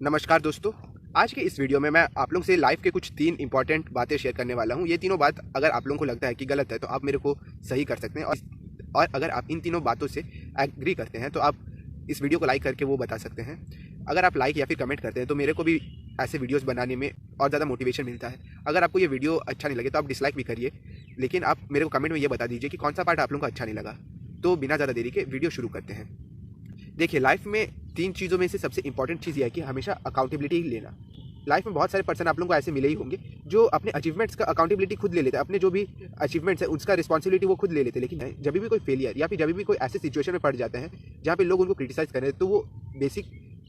नमस्कार दोस्तों। आज के इस वीडियो में मैं आप लोगों से लाइफ के कुछ 3 इंपॉर्टेंट बातें शेयर करने वाला हूं। ये तीनों बात अगर आप लोगों को लगता है कि गलत है तो आप मेरे को सही कर सकते हैं, और अगर आप इन तीनों बातों से एग्री करते हैं तो आप इस वीडियो को लाइक करके वो बता सकते हैं। अगर आप लाइक या फिर कमेंट करते हैं तो मेरे को भी ऐसे वीडियोज़ बनाने में और ज़्यादा मोटिवेशन मिलता है। अगर आपको ये वीडियो अच्छा नहीं लगे तो आप डिसलाइक भी करिए, लेकिन आप मेरे को कमेंट में ये बता दीजिए कि कौन सा पार्ट आप लोगों को अच्छा नहीं लगा। तो बिना ज़्यादा देरी के वीडियो शुरू करते हैं। देखिए, लाइफ में 3 चीज़ों में से सबसे इंपॉर्टेंट चीज़ ये है कि हमेशा अकाउंटेबिलिटी लेना। लाइफ में बहुत सारे पर्सन आप लोगों को ऐसे मिले ही होंगे जो अपने अचीवमेंट्स का अकाउंटेबिलिटी खुद ले लेते हैं, अपने जो भी अचीवमेंट्स है उसका रिस्पॉन्सिबिलिटी वो खुद ले लेते हैं। लेकिन जब भी कोई फेलियर या फिर जब भी कोई ऐसे सिचुएशन में पड़ जाते हैं जहाँ पे लोग उनको क्रिटिसाइज कर रहे हैं तो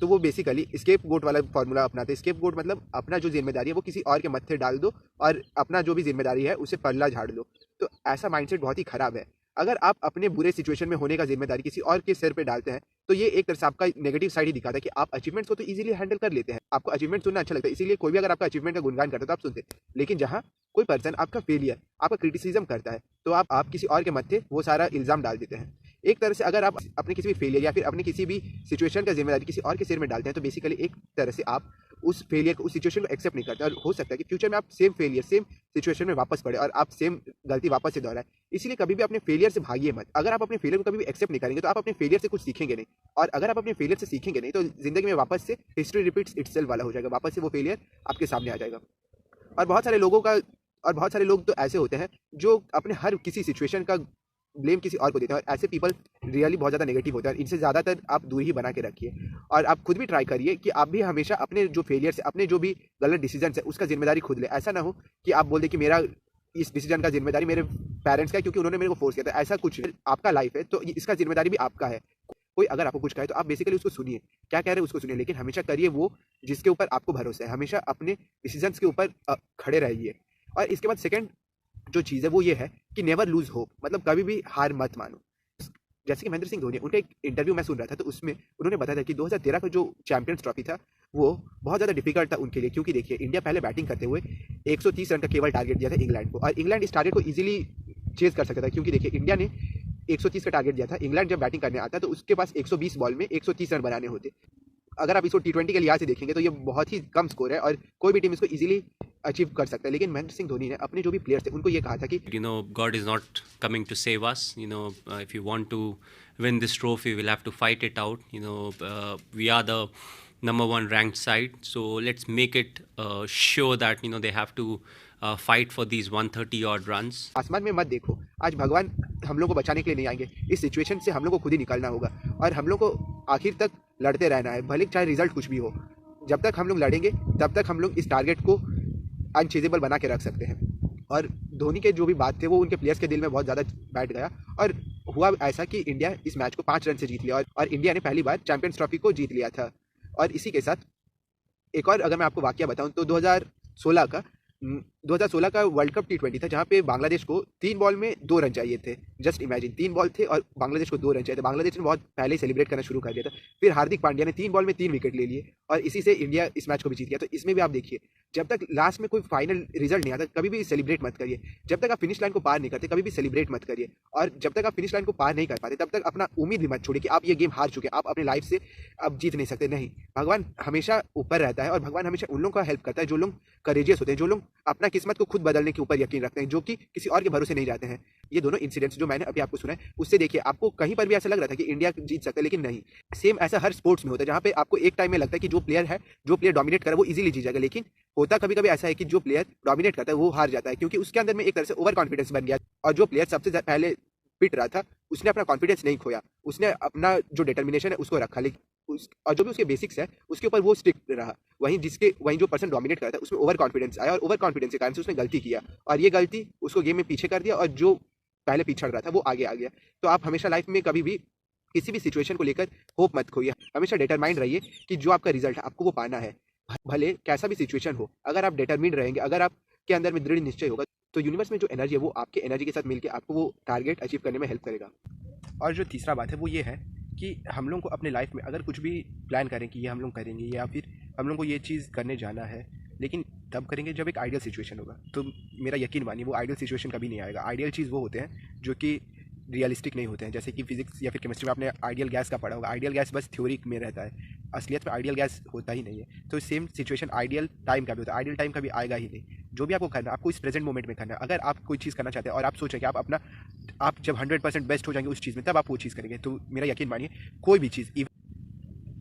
वो बेसिकली स्केप गोट वाला फॉर्मूला अपनाते हैं। स्केप गोट मतलब अपना जो जिम्मेदारी है वो किसी और के मत्थे डाल दो और अपना जो भी जिम्मेदारी है उसे पल्ला झाड़ दो। तो ऐसा माइंडसेट बहुत ही खराब है। अगर आप अपने बुरे सिचुएशन में होने का जिम्मेदारी किसी और के सिर पे डालते हैं तो ये एक तरह से आपका नेगेटिव साइड ही दिखाता है कि आप अचीवमेंट्स को तो इजीली हैंडल कर लेते हैं, आपको अचीवमेंट सुनना अच्छा लगता है, इसीलिए कोई भी अगर आपका अचीवमेंट का गुणगान करता है तो आप सुनते हैं। लेकिन जहाँ कोई पर्सन आपका फेलियर, आपका क्रिटिसिज्म करता है तो आप किसी और के मत्थे वो सारा इल्जाम डाल देते हैं। एक तरह से अगर आप अपने किसी भी फेलियर या फिर अपने किसी भी सिचुएशन का जिम्मेदारी किसी और के सिर में डालते हैं तो बेसिकली एक तरह से आप उस फेलियर को, उस सिचुएशन को एक्सेप्ट नहीं करते, और हो सकता है कि फ्यूचर में आप सेम फेलियर, सेम सिचुएशन में वापस पड़े और आप सेम गलती वापस से दोहराए। इसीलिए कभी भी अपने फेलियर से भागिए मत। अगर आप अपने फेलियर को कभी भी एक्सेप्ट नहीं करेंगे तो आप अपने फेलियर से कुछ सीखेंगे नहीं, और अगर आप अपने फेलियर से सीखेंगे नहीं तो जिंदगी में वापस से हिस्ट्री रिपीट्स इटसेल्फ वाला हो जाएगा, वापस से वो फेलियर आपके सामने आ जाएगा। और बहुत सारे लोग तो ऐसे होते हैं जो अपने हर किसी सिचुएशन का ब्लेम किसी और को देते हैं, और ऐसे पीपल रियली बहुत ज़्यादा नेगेटिव होते हैं। और इनसे ज़्यादातर आप दूर ही बना के रखिए, और आप खुद भी ट्राई करिए कि आप भी हमेशा अपने जो फेलियर से, अपने जो भी गलत डिसीजन है उसका जिम्मेदारी खुद ले। ऐसा ना हो कि आप बोल दें कि मेरा इस डिसीजन का जिम्मेदारी मेरे पेरेंट्स का है क्योंकि उन्होंने मेरे को फोर्स किया था। ऐसा कुछ, आपका लाइफ है तो इसका जिम्मेदारी भी आपका है। कोई अगर आपको कुछ कहे तो आप बेसिकली उसको सुनिए, क्या कह रहे हैं उसको सुनिए, लेकिन हमेशा करिए वो जिसके ऊपर आपको भरोसा है। हमेशा अपने डिसीजंस के ऊपर खड़े रहिए। और इसके बाद सेकंड जो चीज़ है वो ये है कि नेवर लूज होप, मतलब कभी भी हार मत मानो। जैसे कि महेंद्र सिंह धोनी, उनका एक इंटरव्यू मैं सुन रहा था तो उसमें उन्होंने बताया था कि 2013 का जो चैंपियंस ट्रॉफी था वो बहुत ज़्यादा डिफिकल्ट था उनके लिए, क्योंकि देखिए इंडिया पहले बैटिंग करते हुए 130 रन का केवल टारगेट दिया था इंग्लैंड को, और इंग्लैंड इस टारगेट को इजीली चेज कर सकता था, क्योंकि देखिए इंडिया ने 130 का टारगेट दिया था, इंग्लैंड जब बैटिंग करने आता तो उसके पास 120 बॉल में 130 रन बनाने होते। अगर आप इसको T20 के लिहाज से देखेंगे तो ये बहुत ही कम स्कोर है और कोई भी टीम इसको इजीली अचीव कर सकता है। लेकिन महेंद्र सिंह धोनी ने अपने जो भी प्लेयर्स थे उनको ये कहा था कि God is not coming to save us. If you want to win this trophy, we'll have to fight it out. We are the number 1 ranked side, so let's make it sure that they have to fight for these 130 odd runs. आसमान में मत देखो, आज भगवान हम लोग को बचाने के लिए नहीं आएंगे। इस सिचुएशन से हम लोग को खुद ही निकलना होगा और हम लोग को आखिर तक लड़ते रहना है, भले चाहे रिजल्ट कुछ भी हो। जब तक हम लोग लड़ेंगे तब तक हम लोग इस टारगेट को अनचेजेबल बना के रख सकते हैं। और धोनी के जो भी बात थे वो उनके प्लेयर्स के दिल में बहुत ज़्यादा बैठ गया, और हुआ ऐसा कि इंडिया इस मैच को 5 रन से जीत लिया, और इंडिया ने पहली बार चैंपियंस ट्रॉफी को जीत लिया था। और इसी के साथ एक और अगर मैं आपको वाकया बताऊं तो 2016 का वर्ल्ड कप T20 था जहां पे बांग्लादेश को 3 बॉल में 2 रन चाहिए थे। जस्ट इमेजिन, 3 बॉल थे और बांग्लादेश को 2 रन चाहिए थे। बांग्लादेश ने बहुत पहले ही सेलिब्रेट करना शुरू कर दिया था। फिर हार्दिक पांड्या ने 3 बॉल में 3 विकेट ले लिए और इसी से इंडिया इस मैच को भी जीत गया। तो इसमें भी आप देखिए, जब तक लास्ट में कोई फाइनल रिजल्ट नहीं आता कभी भी सेलिब्रेट मत करिए। जब तक आप फिनिश लाइन को पार नहीं करते कभी भी सेलिब्रेट मत करिए, और जब तक आप फिनिश लाइन को पार नहीं कर पाते तब तक अपना उम्मीद भी मत छोड़िए कि आप ये गेम हार चुके, आप अपनी लाइफ से अब जीत नहीं सकते। नहीं, भगवान हमेशा ऊपर रहता है और भगवान हमेशा उन लोगों का हेल्प करता है जो लोग करेजियस होते हैं, जो लोग अपना किस्मत को खुद बदलने के ऊपर यकीन रखते हैं, जो कि किसी और के भरोसे नहीं जाते हैं। ये दोनों इंसिडेंट्स जो मैंने अभी आपको सुना है उससे देखिए, आपको कहीं पर भी ऐसा लग रहा था कि इंडिया जीत सकता है, लेकिन नहीं। सेम ऐसा हर स्पोर्ट्स में होता है जहाँ पे आपको एक टाइम में लगता है कि जो प्लेयर डोमिनेट कर रहा है वो इजीली जीत जाएगा, लेकिन होता कभी कभी ऐसा है कि जो प्लेयर डोमिनेट करता है वो हार जाता है, क्योंकि उसके अंदर में एक तरह से ओवर कॉन्फिडेंस बन गया। और जो प्लेयर सबसे पहले पिट रहा था उसने अपना कॉन्फिडेंस नहीं खोया, उसने अपना जो डिटर्मिनेशन है उसको रखा, लेकिन और जो भी उसके बेसिक्स है उसके ऊपर वो स्टिक रहा। वहीं जो पर्सन डोमिनेट करता है उसमें ओवर कॉन्फिडेंस आया, और ओवर कॉन्फिडेंस के कारण से उसने गलती किया, और ये गलती उसको गेम में पीछे कर दिया, और जो पहले पीछड़ रहा था वो आगे आ गया। तो आप हमेशा लाइफ में कभी भी किसी भी सिचुएशन को लेकर होप मत खोइए, हमेशा डिटरमाइंड रहिए कि जो आपका रिजल्ट है आपको वो पाना है, भले कैसा भी सिचुएशन हो। अगर आप डिटरमिन्ड रहेंगे, अगर आपके अंदर में दृढ़ निश्चय होगा तो यूनिवर्स में जो एनर्जी है वो आपके एनर्जी के साथ मिलकर आपको वो टारगेट अचीव करने में हेल्प करेगा। और जो तीसरा बात है वो ये है कि हम लोग को अपने लाइफ में अगर कुछ भी प्लान करें कि ये हम लोग करेंगे या फिर हम लोग को ये चीज़ करने जाना है, लेकिन तब करेंगे जब एक आइडियल सिचुएशन होगा। तो मेरा यकीन मानिए वो आइडियल सिचुएशन कभी नहीं आएगा। आइडियल चीज़ वो होते हैं जो कि रियलिस्टिक नहीं होते हैं। जैसे कि फिजिक्स या फिर केमिस्ट्री में आपने आइडियल गैस का पढ़ा होगा, आइडियल गैस बस थ्योरी में रहता है। असलियत में आइडियल गैस होता ही नहीं है। तो सेम सिचुएशन आइडियल टाइम का भी होता है, आइडियल टाइम कभी आएगा ही नहीं। जो भी आपको करना है, आपको इस प्रेजेंट मोमेंट में करना है। अगर आप कोई चीज़ करना चाहते हैं और आप सोच रहे हैं कि आप जब 100% बेस्ट हो जाएंगे उस चीज़ में, तब आप वो चीज़ करेंगे। तो मेरा यकीन मानिए, कोई भी चीज़,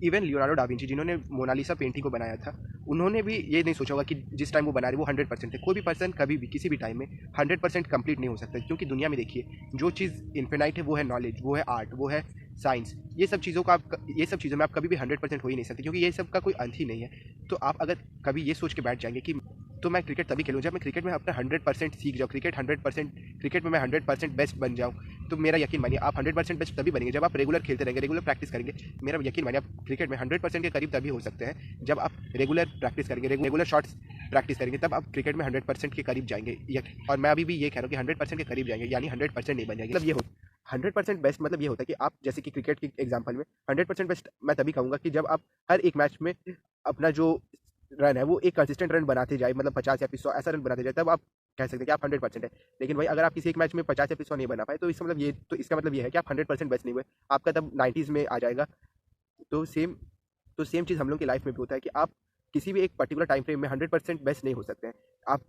इवन लियोनार्डो डा विंची जिन्होंने मोनालिसा पेंटिंग को बनाया था, उन्होंने भी ये नहीं सोचा होगा कि जिस टाइम वो बना रहे वो 100% है। कोई भी पर्सन कभी भी किसी भी टाइम में 100% कंप्लीट नहीं हो सकता, क्योंकि दुनिया में देखिए, जो चीज़ इन्फिनाइट है वो है नॉलेज, वो है आर्ट, वो है साइंस। ये सब चीज़ों में आप कभी भी 100% हो ही नहीं सकते, क्योंकि ये सब का कोई अंत ही नहीं है। तो आप अगर कभी ये सोच के बैठ जाएंगे कि तो मैं क्रिकेट तभी खेलूँ जब मैं क्रिकेट में अपना 100% सीख जाऊँ, क्रिकेट में मैं 100% बेस्ट बन जाऊँ, तो मेरा यकीन मानिए आप 100% बेस्ट तभी बनेंगे जब आप रेगुलर खेलते रहेंगे, रेगुलर प्रैक्टिस करेंगे। मेरा यकीन मानिए आप क्रिकेट में 100% के करीब तभी हो सकते हैं जब आप रेगुलर प्रैक्टिस करेंगे, रेगुलर शॉट्स प्रैक्टिस करेंगे, तब आप क्रिकेट में 100% के करीब जाएंगे। और मैं अभी भी ये कह रहा हूँ कि 100% के करीब जाएंगे, यानी 100% नहीं बन जाएंगे। मतलब ये हो 100% बेस्ट मतलब ये होता है कि आप जैसे कि क्रिकेट की एग्जांपल में 100% बेस्ट मैं तभी कहूँगा कि जब आप हर एक मैच में अपना जो रन है वो एक कंसिस्टेंट रन बनाते जाए, मतलब 50 या 100 ऐसा रन बनाते जाए, तब आप कह सकते हैं कि आप 100% है। लेकिन भाई अगर आप किसी एक मैच में 50 या 100 नहीं बना पाए, तो इसका मतलब ये है कि आप 100% बेस्ट नहीं हुए, आपका तब 90s में आ जाएगा। तो सेम चीज़ हम लोग की लाइफ में भी होता है कि आप किसी भी एक पर्टिकुलर टाइम फ्रेम में 100% बेस्ट नहीं हो सकते हैं। आप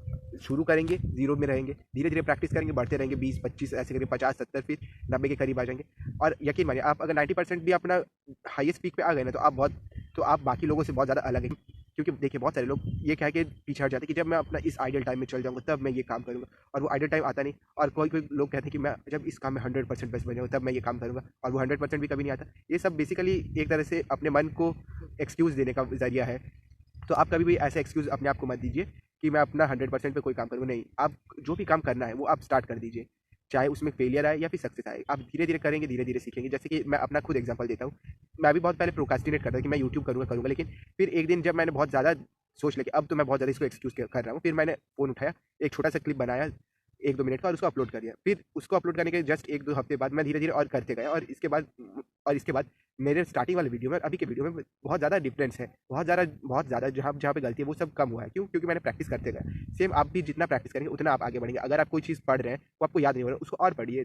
शुरू करेंगे, जीरो में रहेंगे, धीरे धीरे प्रैक्टिस करेंगे, बढ़ते रहेंगे, 20-25 ऐसे करके 50-70 फिर 90 के करीब आ जाएंगे। और यकीन मानिए आप अगर 90% भी अपना हाईएस्ट पीक पे आ गए ना, तो आप बाकी लोगों से बहुत ज़्यादा अलग हैं। क्योंकि देखिए बहुत सारे लोग ये कह के पीछे हट जाते हैं कि जब मैं अपना इस आइडियल टाइम में चल जाऊँगा तब मैं ये काम करूँगा, और वो आइडियल टाइम आता नहीं। और कोई लोग कहते हैं कि मैं जब इस काम में 100% बेस्ट बन जाऊँगा तब मैं ये काम करूँगा, और वो 100% भी कभी नहीं आता। ये सब बेसिकली एक तरह से अपने मन को एक्सक्यूज़ देने का ज़रिया है। तो आप कभी भी ऐसा एक्सक्यूज़ अपने आप को मत दीजिए कि मैं अपना 100% पे कोई काम करूँगा। नहीं, आप जो भी काम करना है वो आप स्टार्ट कर दीजिए, चाहे उसमें फेलियर आए या फिर सक्सेस आए। आप धीरे धीरे करेंगे, धीरे धीरे सीखेंगे। जैसे कि मैं अपना खुद एग्जांपल देता हूँ, मैं भी बहुत पहले प्रोक्रास्टिनेट करता था कि मैं यूट्यूब करूँगा, लेकिन फिर एक दिन जब मैंने बहुत ज़्यादा सोच लिया कि अब तो मैं बहुत ज़्यादा इसको एक्सक्यूज़ कर रहा हूँ, फिर मैंने फ़ोन उठाया, एक छोटा सा क्लिप बनाया 1-2 मिनट का, और उसको अपलोड कर दिया। फिर उसको अपलोड करने के जस्ट 1-2 हफ्ते बाद मैं धीरे धीरे और करते गया, और इसके बाद मेरे स्टार्टिंग वाले वीडियो में अभी के वीडियो में बहुत ज़्यादा डिफरेंस है, बहुत ज़्यादा। जहाँ पे गलती है वो सब कम हुआ है। क्योंकि मैंने प्रैक्टिस करते गया। सेम आप भी जितना प्रैक्टिस करेंगे उतना आप आगे बढ़ेंगे। अगर आप कोई चीज़ पढ़ रहे हैं वो आपको याद नहीं हो रहा, उसको और पढ़िए,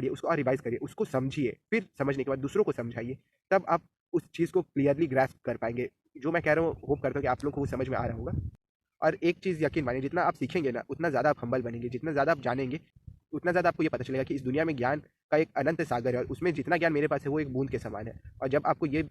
उसको और रिवाइज करिए, उसको समझिए, फिर समझने के बाद दूसरों को समझाइए, तब आप उस चीज़ को क्लियरली ग्रैस्प कर पाएंगे। जो मैं कह रहा हूँ, होप करता हूँ कि आप लोगों को वो समझ में आ रहा होगा। और एक चीज़ यकीन मानिए, जितना आप सीखेंगे ना उतना ज़्यादा आप हम्बल बनेंगे, जितना ज़्यादा आप जानेंगे उतना ज़्यादा आपको ये पता चलेगा कि इस दुनिया में ज्ञान का एक अनंत सागर है, और उसमें जितना ज्ञान मेरे पास है वो एक बूंद के समान है। और जब आपको इस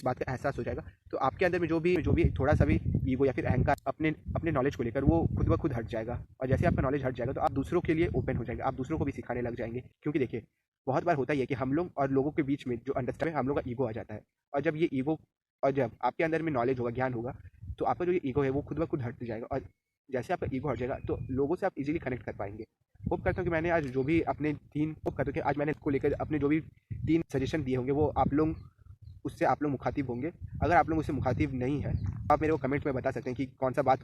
बात का एहसास हो जाएगा, तो आपके अंदर में जो भी थोड़ा सा भी ईगो या फिर अहंकार अपने नॉलेज को लेकर, वो खुद ब खुद हट जाएगा। और जैसे आपका नॉलेज हट जाएगा तो आप दूसरों के लिए ओपन हो जाएंगे, आप दूसरों को भी सिखाने लग जाएंगे। क्योंकि देखिए बहुत बार होता ही है कि हम लोग और लोगों के बीच में जो अंडरस्टैंडिंग है, हम लोग का ईगो आ जाता है। और जब आपके अंदर में नॉलेज होगा, ज्ञान होगा, तो आपका जो ईगो है वो खुद ब खुद हट जाएगा। और जैसे आपका ईगो हट जाएगा तो लोगों से आप इजीली कनेक्ट कर पाएंगे। होप करता हूँ कि मैंने आज जो भी इसको लेकर अपने जो भी 3 सजेशन दिए होंगे, वो आप लोग मुखातिब होंगे। अगर आप लोग उससे मुखातिब नहीं है, आप मेरे को कमेंट में बता सकते हैं कि कौन सा बात